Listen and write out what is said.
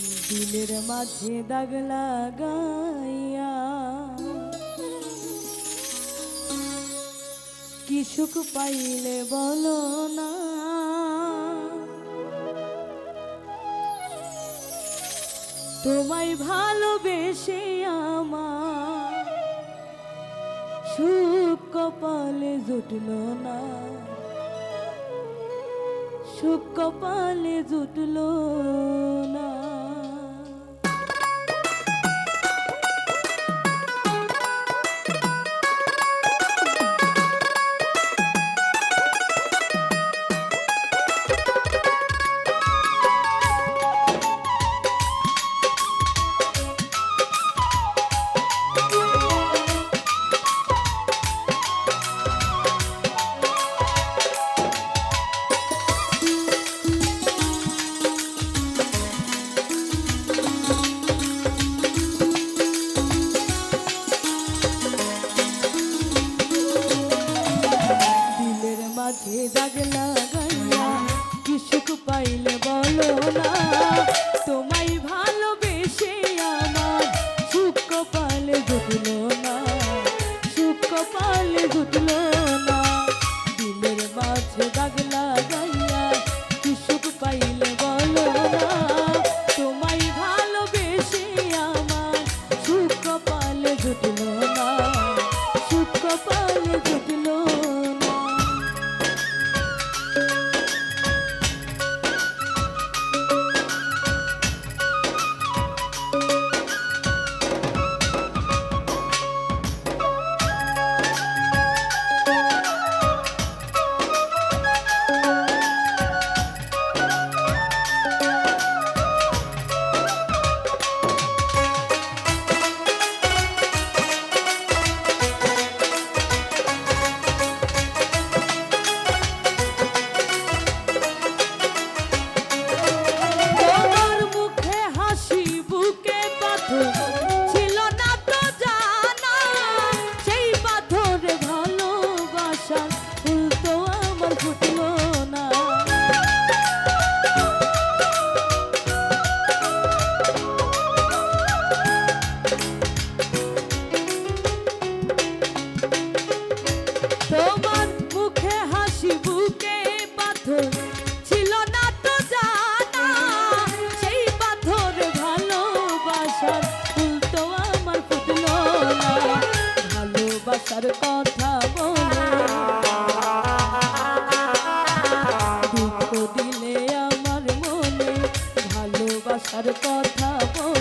দিলের মাঝে দাগ লাগাইয়া কি সুখ পাইলে বলো না। তোমায় ভালোবেসে আমার সুখ কপালে জুটল না, সুখ কপালে জুটল না। মাঝে দাগ লাগাইয়া কি সুখ পাইলে বলো না। তোমায় ভালোবেসে আমার সুখ কপালে জুটল না, সুখ কপালে জুটল না। দিলের মাঝে দাগ লাগাইয়া কি সুখ পাইলে বলো না। তোমায় ভালোবেসে আমার সুখ কপালে জুটল না, সুখ কপালে জুটল না। ছিল না তো জানা সেই পাথরে ভালোবাসা ফুল তো আমার ফুটলো না। তোমার মুখে হাসি বুকে পাথর ছিল না তো জানা সেই পাথরে ভালোবাসার ফুল তো আমার ফুটলো না। ভালোবাসার কথা বলে দুঃখ দিলে আমার মনে, ভালোবাসার কথা বলে